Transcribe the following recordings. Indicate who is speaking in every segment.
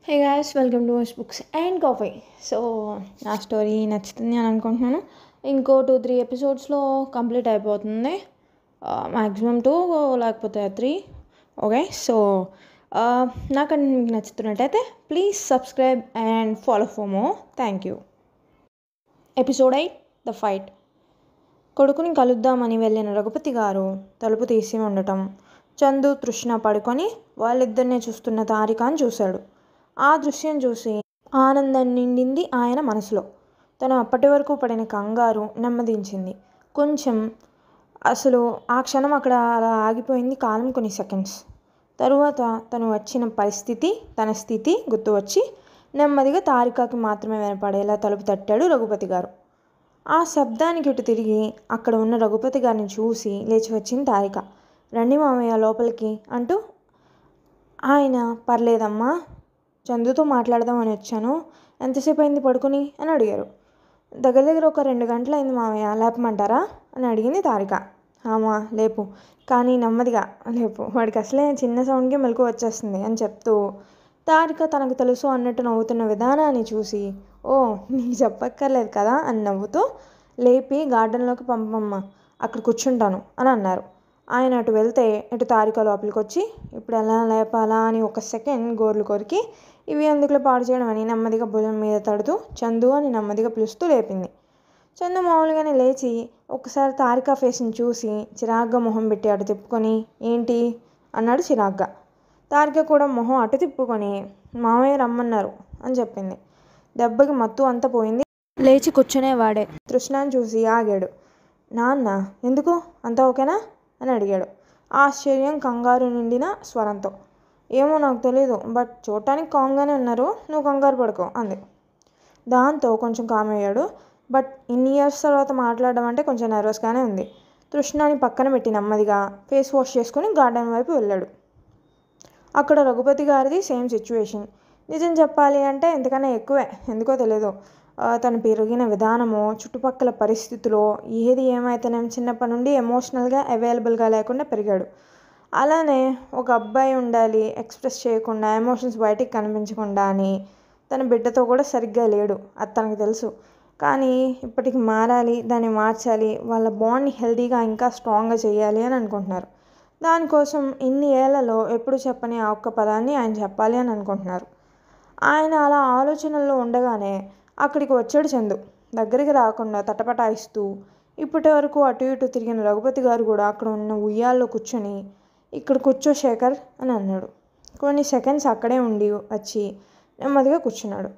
Speaker 1: Hey guys, welcome too much books and coffee. So నా story నచ్చుతుంది అని అనుకుంటున్నాను. ఇంకో 2-3 ఎపిసోడ్స్లో కంప్లీట్ అయిపోతుంది. మ్యాక్సిమం 2 లేకపోతే 3. ఓకే, సో నాకంటే మీకు నచ్చుతున్నట్టయితే please subscribe and follow for more. Thank you. Episode 8, the fight. కొడుకుని కలుద్దామని వెళ్ళిన రఘుపతి గారు తలుపు తీసి ఉండటం, చందు తృష్ణ పడుకొని వాళ్ళిద్దరినే చూస్తున్న తారికను చూశాడు. ఆ దృశ్యం చూసి ఆనందం నిండింది ఆయన మనసులో. తను అప్పటి వరకు పడిన కంగారు నెమ్మదించింది కొంచెం. అసలు ఆ క్షణం అక్కడ అలా ఆగిపోయింది కాలం కొన్ని సెకండ్స్. తరువాత తను వచ్చిన పరిస్థితి, తన స్థితి గుర్తు వచ్చి నెమ్మదిగా తారికకి మాత్రమే వినపడేలా తలుపు తట్టాడు రఘుపతి గారు. ఆ శబ్దానికి ఇటు తిరిగి అక్కడ ఉన్న రఘుపతి గారిని చూసి లేచి వచ్చింది తారిక. రండి మామయ్య లోపలికి అంటూ. ఆయన పర్లేదమ్మా, చందుతో మాట్లాడదామని వచ్చాను. ఎంతసేపు అయింది పడుకుని అని అడిగారు. దగ్గర ఒక 2 గంటలైంది మామయ్య, లేపమంటారా అని అడిగింది తారిక. ఆమా లేపు, కానీ నెమ్మదిగా లేపు, వాడికి అసలే చిన్న సౌండ్కి మెలకు వచ్చేస్తుంది అని చెప్తూ తారిక తనకు తెలుసు అన్నట్టు నవ్వుతున్న విధానాన్ని చూసి, ఓ నీకు చెప్పక్కర్లేదు కదా అని నవ్వుతూ లేపి గార్డెన్లోకి పంపమ్మా, అక్కడ కూర్చుంటాను అని అన్నారు. ఆయన అటు వెళ్తే ఇటు తారిక లోపలికి వచ్చి ఇప్పుడు ఎలా లేపాలా అని ఒక సెకండ్ గోర్లు కొరికి ఇవి ఎందుకులో పాడు చేయడం అని నెమ్మదిగా భుజం మీద తడుతూ చందు అని నెమ్మదిగా పిలుస్తూ లేపింది. చందు మామూలుగానే లేచి ఒకసారి తారిక ఫేస్ని చూసి చిరాగ్గా మొహం పెట్టి అటు తిప్పుకొని ఏంటి అన్నాడు చిరాగ్గా. తారిక కూడా మొహం అటు తిప్పుకొని మామయ్య రమ్మన్నారు అని చెప్పింది. దెబ్బకి మత్తు అంతా పోయింది. లేచి కూర్చునేవాడే తృష్ణాన్ని చూసి ఆగాడు. నాన్న ఎందుకు, అంతా ఓకేనా అని అడిగాడు ఆశ్చర్యం కంగారు నిండిన స్వరంతో. ఏమో నాకు తెలీదు, బట్ చూడటానికి కామ్గానే ఉన్నారు, నువ్వు కంగారు పడుకో అంది. దాంతో కొంచెం కామ్ అయ్యాడు. బట్ ఇన్ని ఇయర్స్ తర్వాత మాట్లాడడం అంటే కొంచెం నర్వస్గానే ఉంది. తృష్ణాని పక్కన పెట్టి నెమ్మదిగా ఫేస్ వాష్ చేసుకుని గార్డెన్ వైపు వెళ్ళాడు. అక్కడ రఘుపతి గారిది సేమ్ సిచ్యువేషన్. నిజం చెప్పాలి అంటే ఇంతకన్నా ఎక్కువే. ఎందుకో తెలీదు, తను పెరిగిన విధానము, చుట్టుపక్కల పరిస్థితులు, ఏది ఏమైతేనేం చిన్నప్పటి నుండి ఎమోషనల్గా అవైలబుల్గా లేకుండా పెరిగాడు. అలానే ఒక అబ్బాయి ఉండాలి ఎక్స్ప్రెస్ చేయకుండా, ఎమోషన్స్ బయటికి కనిపించకుండా అని తన బిడ్డతో కూడా సరిగ్గా లేడు, అది తనకు తెలుసు. కానీ ఇప్పటికి మారాలి, దాన్ని మార్చాలి, వాళ్ళ బాండ్ని హెల్తీగా ఇంకా స్ట్రాంగ్గా చేయాలి అని అనుకుంటున్నారు. దానికోసం ఇన్ని ఏళ్లలో ఎప్పుడు చెప్పని ఆ ఒక్క పదాన్ని ఆయన చెప్పాలి అని అనుకుంటున్నారు. ఆయన అలా ఆలోచనల్లో ఉండగానే అక్కడికి వచ్చాడు చందు. దగ్గరికి రాకుండా తటపటాయిస్తూ ఇప్పటి వరకు అటు ఇటు తిరిగిన రఘుపతి గారు కూడా అక్కడ ఉన్న ఉయ్యాల్లో కూర్చొని ఇక్కడ కూర్చో శేఖర్ అని అన్నాడు. కొన్ని సెకండ్స్ అక్కడే ఉండి వచ్చి నెమ్మదిగా కూర్చున్నాడు.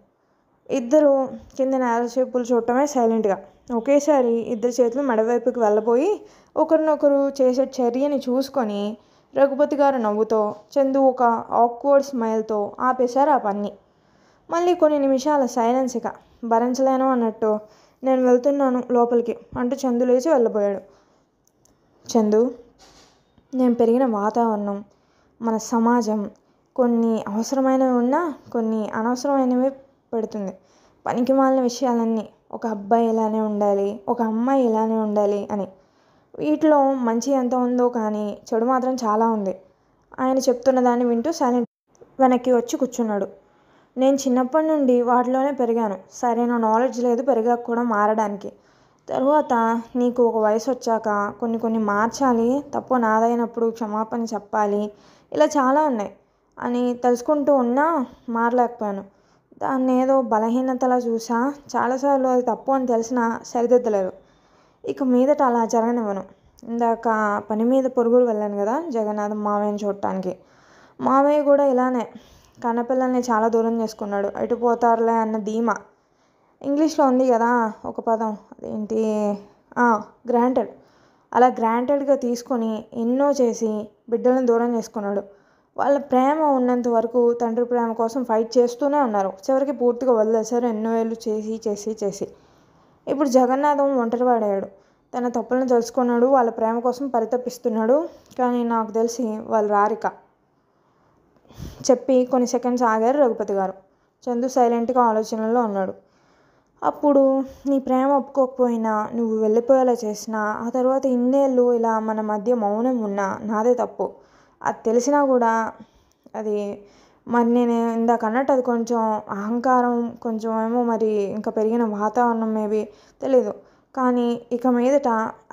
Speaker 1: ఇద్దరు కింద నేలచేపులు చూడటమే సైలెంట్గా. ఒకేసారి ఇద్దరు చేతులు మెడవైపుకి వెళ్ళబోయి ఒకరినొకరు చేసే చర్యని చూసుకొని రఘుపతి గారు నవ్వుతో, చందు ఒక ఆక్వర్డ్ స్మైల్తో ఆపేశారు ఆ పని. మళ్ళీ కొన్ని నిమిషాల సైలెన్స్. ఇక భరించలేను అన్నట్టు నేను వెళ్తున్నాను లోపలికి అంటూ చందు లేచి వెళ్ళబోయాడు. చందు, నేను పెరిగిన వాతావరణం, మన సమాజం కొన్ని అవసరమైనవి ఉన్నా కొన్ని అనవసరమైనవి పెడుతుంది. పనికి మాలిన విషయాలన్నీ, ఒక అబ్బాయి ఇలానే ఉండాలి, ఒక అమ్మాయి ఇలానే ఉండాలి అని. వీటిలో మంచి ఎంత ఉందో కానీ చెడు మాత్రం చాలా ఉంది. ఆయన చెప్తున్న దాన్ని వింటూ సైలెంట్ వెనక్కి వచ్చి కూర్చున్నాడు. నేను చిన్నప్పటి నుండి వాటిలోనే పెరిగాను. సరైన నాలెడ్జ్ లేదు పెరిగాక కూడా మారడానికి. తరువాత నీకు ఒక వయసు వచ్చాక కొన్ని మార్చాలి, తప్పు నాదైనప్పుడు క్షమాపణ చెప్పాలి, ఇలా చాలా ఉన్నాయి అని తెలుసుకుంటూ ఉన్నా మారలేకపోయాను. దాన్ని ఏదో బలహీనతలా చూసా. చాలాసార్లు అది తప్పు అని తెలిసినా సరిదిద్దలేదు. ఇక మీదట అలా జరగనివ్వను. ఇందాక పని మీద పొరుగురు వెళ్ళాను కదా జగన్నాథం మామయ్యని చూడటానికి. మామయ్య కూడా ఇలానే కన్నపిల్లల్ని చాలా దూరం చేసుకున్నాడు. ఎటు పోతారులే అన్న ధీమా. ఇంగ్లీష్లో ఉంది కదా ఒక పదం, అదేంటి, గ్రాంటెడ్. అలా గ్రాంటెడ్గా తీసుకొని ఎన్నో చేసి బిడ్డలను దూరం చేసుకున్నాడు. వాళ్ళ ప్రేమ ఉన్నంత వరకు తండ్రి ప్రేమ కోసం ఫైట్ చేస్తూనే ఉన్నారు. చివరికి పూర్తిగా వదిలేశారు ఎన్నో ఏళ్ళు చేసి. ఇప్పుడు జగన్నాథం ఒంటరివాడయ్యాడు. తన తప్పులను తెలుసుకున్నాడు, వాళ్ళ ప్రేమ కోసం పరితపిస్తున్నాడు. కానీ నాకు తెలిసి వాళ్ళు రారిక చెప్పి కొన్ని సెకండ్స్ ఆగారు రఘుపతి గారు. చందు సైలెంట్గా ఆలోచనలో ఉన్నాడు. అప్పుడు నీ ప్రేమ ఒప్పుకోకపోయినా, నువ్వు వెళ్ళిపోయేలా చేసినా, ఆ తర్వాత ఇన్నేళ్ళు ఇలా మన మధ్య మౌనం ఉన్నా నాదే తప్పు. అది తెలిసినా కూడా అది మరి నేను ఇందాక అన్నట్టు అది కొంచెం అహంకారం, కొంచెం ఏమో మరి ఇంకా పెరిగిన వాతావరణం మేబీ తెలీదు. కానీ ఇక మీదట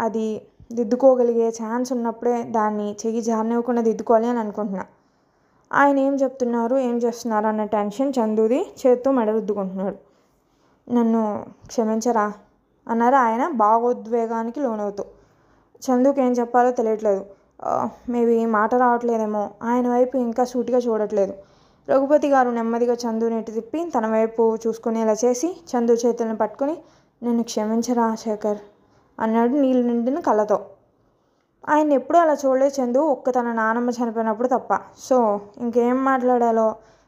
Speaker 1: అది దిద్దుకోగలిగే ఛాన్స్ ఉన్నప్పుడే దాన్ని చెయ్యి జారనివ్వకుండా దిద్దుకోవాలి అని అనుకుంటున్నా. ఆయన ఏం చెప్తున్నారు, ఏం చేస్తున్నారు అన్న టెన్షన్ చందుది. చేత్తో మెడ రుద్దుకుంటున్నాడు. నన్ను క్షమించరా అన్నారు ఆయన భావోద్వేగానికి లోనవుతూ. చందుకి ఏం చెప్పాలో తెలియట్లేదు. మేబీ మాట రావట్లేదేమో. ఆయన వైపు ఇంకా సూటిగా చూడట్లేదు. రఘుపతి గారు నెమ్మదిగా చందుని ఇటు తిప్పి తన వైపు చూసుకునేలా చేసి చందు చేతులను పట్టుకుని, నన్ను క్షమించరా శేఖర్ అన్నాడు నీళ్ళు నిండిన కళ్ళతో. ఆయన ఎప్పుడూ అలా చూడలేదు చందు, ఒక్క తన నానమ్మ చనిపోయినప్పుడు తప్ప. సో ఇంకేం మాట్లాడాలో,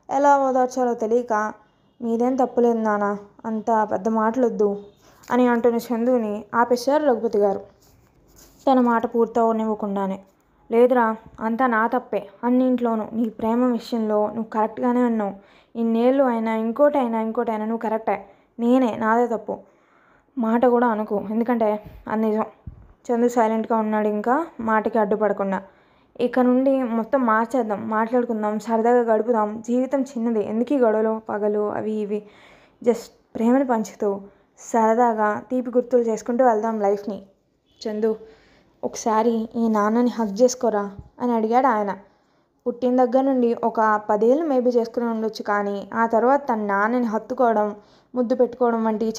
Speaker 1: ఎలా ఓదార్చాలో తెలియక, మీదేం తప్పులేదు నాన్న, అంత పెద్ద మాటలొద్దు అని అంటున్న చందుని ఆపేశారు రఘుపతి గారు తన మాట పూర్తవనివ్వకుండానే. లేదురా, అంతా నా తప్పే. అన్నింట్లోనూ నీ ప్రేమ విషయంలో నువ్వు కరెక్ట్గానే ఉన్నావు. ఇన్నేళ్ళు అయినా ఇంకోటైనా నువ్వు కరెక్టే. నాదే తప్పు. మాట కూడా అనుకో, ఎందుకంటే అది నిజం. చందు సైలెంట్గా ఉన్నాడు, ఇంకా మాటకి అడ్డుపడకుండా. ఇక నుండి మొత్తం మార్చేద్దాం, మాట్లాడుకుందాం, సరదాగా గడుపుదాం. జీవితం చిన్నది, ఎందుకు ఈ గొడవలు పగలు అవి ఇవి. జస్ట్ ప్రేమని పంచుతూ సరదాగా తీపి గుర్తులు చేసుకుంటూ వెళ్దాం లైఫ్ని. చందు, ఒకసారి ఈ నాన్నని హగ్ చేసుకోరా అని అడిగాడు ఆయన. పుట్టిన దగ్గర నుండి ఒక 10 ఏళ్ళు మేబీ చేసుకుని ఉండొచ్చు, కానీ ఆ తర్వాత తన నాన్నని హత్తుకోవడం, ముద్దు పెట్టుకోవడం వంటివి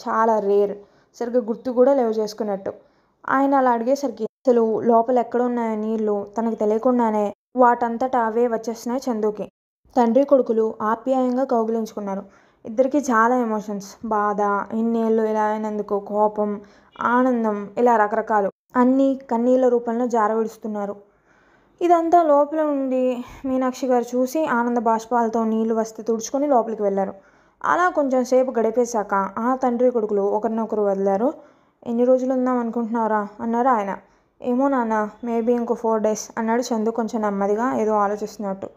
Speaker 1: చాలా రేర్. సరిగ్గా గుర్తు కూడా లేవు చేసుకున్నట్టు. ఆయన అలా అడిగేసరికి అసలు లోపల ఎక్కడున్నాయో నీళ్ళు తనకు తెలియకుండానే వాటంతటా అవే వచ్చేస్తున్నాయి చందుకి. తండ్రి కొడుకులు ఆప్యాయంగా కౌగిలించుకున్నారు. ఇద్దరికి చాలా ఎమోషన్స్, బాధ, ఇన్నేళ్ళు ఇలా అయినందుకు కోపం, ఆనందం, ఇలా రకరకాలు అన్నీ కన్నీళ్ళ రూపంలో జారవిడుస్తున్నారు. ఇదంతా లోపల నుండి మీనాక్షి గారు చూసి ఆనంద బాష్పాలతో నీళ్లు వస్తే తుడుచుకొని లోపలికి వెళ్ళారు. అలా కొంచెం సేపు గడిపేశాక ఆ తండ్రి కొడుకులు ఒకరినొకరు వదిలారు. ఎన్ని రోజులు ఉందాం అనుకుంటున్నారా అన్నారు ఆయన. ఏమో నాన్న, మేబీ ఇంకో 4 days అన్నాడు చందు కొంచెం నెమ్మదిగా, ఏదో ఆలోచిస్తున్నట్టు.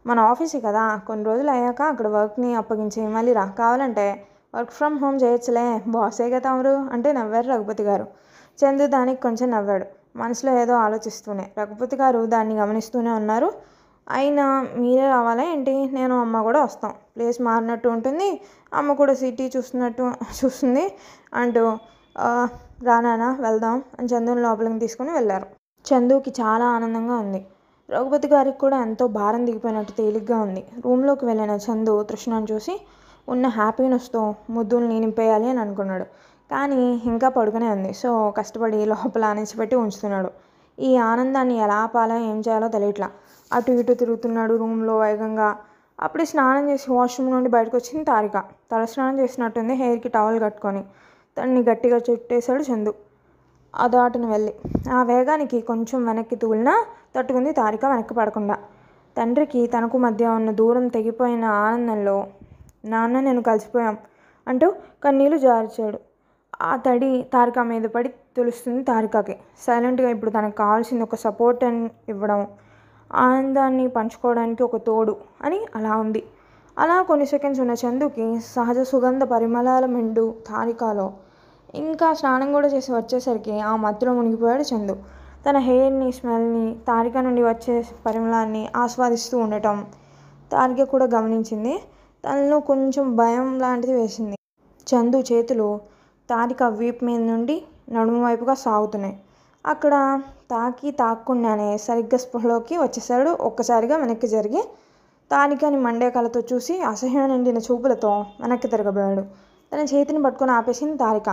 Speaker 1: మన ఆఫీసే కదా, కొన్ని రోజులు అయ్యాక అక్కడ వర్క్ని అప్పగించి మళ్ళీ రా, కావాలంటే వర్క్ ఫ్రమ్ హోమ్ చేయొచ్చులే, బాసే కదా తమరు అంటే నవ్వారు రఘుపతి గారు. చందు దానికి కొంచెం నవ్వాడు, మనసులో ఏదో ఆలోచిస్తూనే. రఘుపతి గారు దాన్ని గమనిస్తూనే ఉన్నారు. అయినా మీరే రావాలా ఏంటి, నేను అమ్మ కూడా వస్తాం, ప్లేస్ మారినట్టు ఉంటుంది, అమ్మ కూడా సిటీ చూస్తుంది అంటూ రానానా వెళ్దాం అని చందుని లోపలికి తీసుకుని వెళ్ళారు. చందుకి చాలా ఆనందంగా ఉంది. రఘుపతి గారికి కూడా ఎంతో భారం దిగిపోయినట్టు తేలిగ్గా ఉంది. రూమ్లోకి వెళ్ళిన చందు తృష్ణను చూసి ఉన్న హ్యాపీనెస్తో ముద్దుల్ని నింపేయాలి అని అనుకున్నాడు. కానీ ఇంకా పడుకునే ఉంది. సో కష్టపడి లోపల అణిచిపెట్టి ఉంచుతున్నాడు. ఈ ఆనందాన్ని ఎలా ఆపాలో ఏం చేయాలో తెలియట్లా. అటు ఇటు తిరుగుతున్నాడు రూమ్లో వేగంగా. అప్పుడే స్నానం చేసి వాష్రూమ్ నుండి బయటకు వచ్చింది తారిక. తల స్నానం చేసినట్టుంది, హెయిర్కి టవల్ కట్టుకొని. తన్ని గట్టిగా చుట్టేశాడు చందు అదాటును వెళ్ళి. ఆ వేగానికి కొంచెం వెనక్కి తూలినా తట్టుకుంది తారిక వెనక్కి పడకుండా. తండ్రికి తనకు మధ్య ఉన్న దూరం తెగిపోయిన ఆనందంలో, నాన్న నేను కలిసిపోయాం అంటూ కన్నీళ్లు జార్చాడు. ఆ తడి తారిక మీద పడి తెలుస్తుంది తారికకి. సైలెంట్గా ఇప్పుడు తనకు కావాల్సింది ఒక సపోర్ట్ ఇవ్వడం, ఆనందాన్ని పంచుకోవడానికి ఒక తోడు అని అలా ఉంది. అలా కొన్ని సెకండ్స్ ఉన్న చందుకి సహజ సుగంధ పరిమళాల మెండు తారికలో. ఇంకా స్నానం కూడా చేసి వచ్చేసరికి ఆ మత్తులో మునిగిపోయాడు చందు. తన హెయిర్ని, స్మెల్ని, తారిక నుండి వచ్చే పరిమళాన్ని ఆస్వాదిస్తూ ఉండటం తారిక కూడా గమనించింది. తనలో కొంచెం భయం లాంటిది వేసింది. చందు చేతులు తారిక వీపు మీద నుండి నడుము వైపుగా సాగుతున్నాయి. అక్కడ తాక్కుండానే సరిగ్గా స్పృహలోకి వచ్చేసాడు. ఒక్కసారిగా వెనక్కి జరిగి తారికని మండే కళ్ళతో చూసి అసహ్యం నిండిన చూపులతో వెనక్కి తిరగబోయాడు. తన చేతిని పట్టుకొని ఆపేసింది తారిక.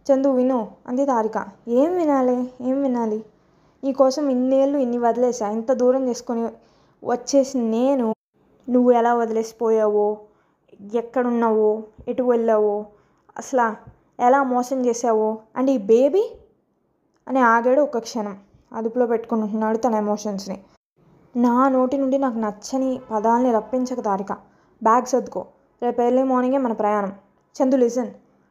Speaker 1: చందు విను అంది తారిక. ఏం వినాలి? నీకోసం ఇన్నేళ్ళు ఇన్ని వదిలేసా, ఇంత దూరం చేసుకొని వచ్చేసి నేను నువ్వు ఎలా వదిలేసిపోయావో, ఎక్కడున్నావో, ఎటు వెళ్ళావో, అసలు ఎలా మోసం చేసావో, అండ్ ఈ బేబీ అని ఆగాడు. ఒక్క క్షణం అదుపులో పెట్టుకుంటున్నాడు తన ఎమోషన్స్ని. నా నోటి నుండి నాకు నచ్చని పదాలని రప్పించక తారిక. బ్యాగ్ సర్దుకో, రేపు ఎర్లీ మార్నింగే మన ప్రయాణం. చందు లిజన్,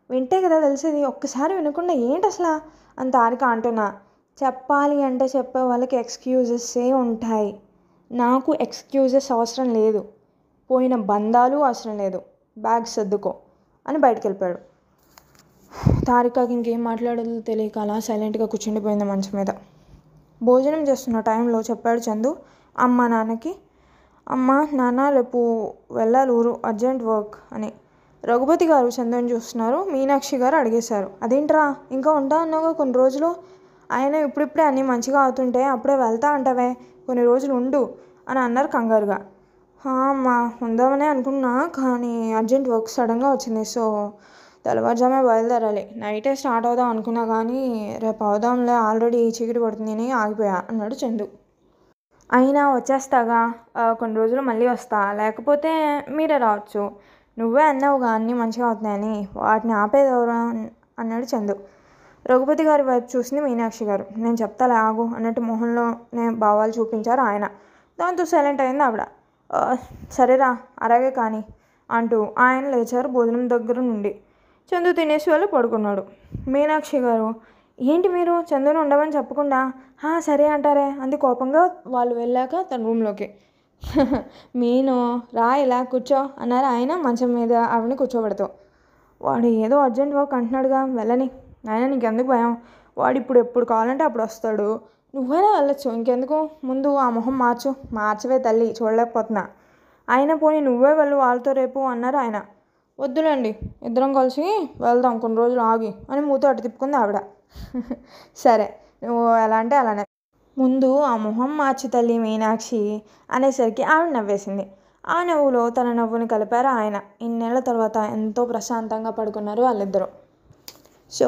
Speaker 1: వింటే కదా తెలిసేది, ఒక్కసారి వినకుండా ఏంటి అసలు అని తారిక అంటున్నా. చెప్పాలి అంటే చెప్పే వాళ్ళకి ఎక్స్క్యూజెస్సే ఉంటాయి. నాకు ఎక్స్క్యూజెస్ అవసరం లేదు, పోయిన బంధాలు అవసరం లేదు. బ్యాగ్ సర్దుకో అని బయటికి వెళ్ళిపోయాడు. తారికకి ఇంకేం మాట్లాడదో తెలియక అలా సైలెంట్గా కూర్చుండిపోయింది మంచం మీద. భోజనం చేస్తున్న టైంలో చెప్పాడు చందు అమ్మ నాన్నకి, అమ్మ నాన్న రేపు వెళ్ళాలి ఊరు, అర్జెంట్ వర్క్ అని రఘుపతి గారు చందుని చూస్తున్నారు. మీనాక్షి గారు అడిగేశారు, అదేంట్రా ఇంకా ఉంటా అన్నావుగా కొన్ని రోజులు, ఆయన ఇప్పుడిప్పుడే అన్నీ మంచిగా అవుతుంటే అప్పుడే వెళ్తా అంటావే, కొన్ని రోజులు ఉండు అని అన్నారు కంగారుగా. అమ్మా ఉందామనే అనుకున్నా, కానీ అర్జెంట్ వర్క్ సడన్గా వచ్చింది. సో తెల్లవారుజామే బయలుదేరాలి. నైటే స్టార్ట్ అవుదాం అనుకున్నా కానీ రేపు అవుదాంలే, ఆల్రెడీ చీకటి పడుతుంది అని ఆగిపోయా అన్నాడు చందు. అయినా వచ్చేస్తాగా, కొన్ని రోజులు మళ్ళీ వస్తా, లేకపోతే మీరే రావచ్చు. నువ్వే అన్నావుగా అన్నీ మంచిగా అవుతున్నాయని, వాటిని ఆపేదెవరు అన్నాడు చందు. రఘుపతి గారి వైపు చూసింది మీనాక్షి గారు. నేను చెప్తాలే ఆగు అన్నట్టు మొహంలోనే భావాలు చూపించారు ఆయన. దాంతో సైలెంట్ అయింది ఆవిడ. సరేరా అలాగే కానీ అంటూ ఆయన లేచారు భోజనం దగ్గర నుండి. చందు తినేసి వెళ్ళి పడుకున్నాడు. మీనాక్షి గారు, ఏంటి మీరు చందుని ఉండమని చెప్పకుండా సరే అంటారే అంది కోపంగా వాళ్ళు వెళ్ళాక తన రూమ్లోకి. మీను రా ఇలా కూర్చో అన్నారు ఆయన మంచం మీద ఆవిడని కూర్చోబెడుతూ. వాడు ఏదో అర్జెంట్ వర్క్ అంటున్నాడుగా, వెళ్ళని. ఆయన నీకెందుకు భయం, వాడు ఇప్పుడు ఎప్పుడు కావాలంటే అప్పుడు వస్తాడు, నువ్వైనా వెళ్ళొచ్చు, ఇంకెందుకు, ముందు ఆ మొహం మార్చవే తల్లి, చూడలేకపోతున్నా. అయినా పోనీ నువ్వే వెళ్ళు వాళ్ళతో రేపు అన్నారు ఆయన. వద్దులేండి, ఇద్దరం కలిసి వెళ్దాం కొన్ని రోజులు ఆగి అని మూత అటు తిప్పుకుంది ఆవిడ. సరే నువ్వు ఎలా అంటే అలానే, ముందు ఆ మొహం మార్చి తల్లి మీనాక్షి అనేసరికి ఆవిడ నవ్వేసింది. ఆ నవ్వులో తన నవ్వుని కలిపారు ఆయన. ఇన్నేళ్ల తర్వాత ఎంతో ప్రశాంతంగా పడుకున్నారు వాళ్ళిద్దరూ. So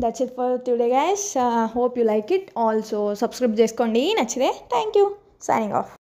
Speaker 1: that's it for today guys. Hope you like it. Also subscribe చేసుకోండి నచ్చితే. Thank you. Signing off.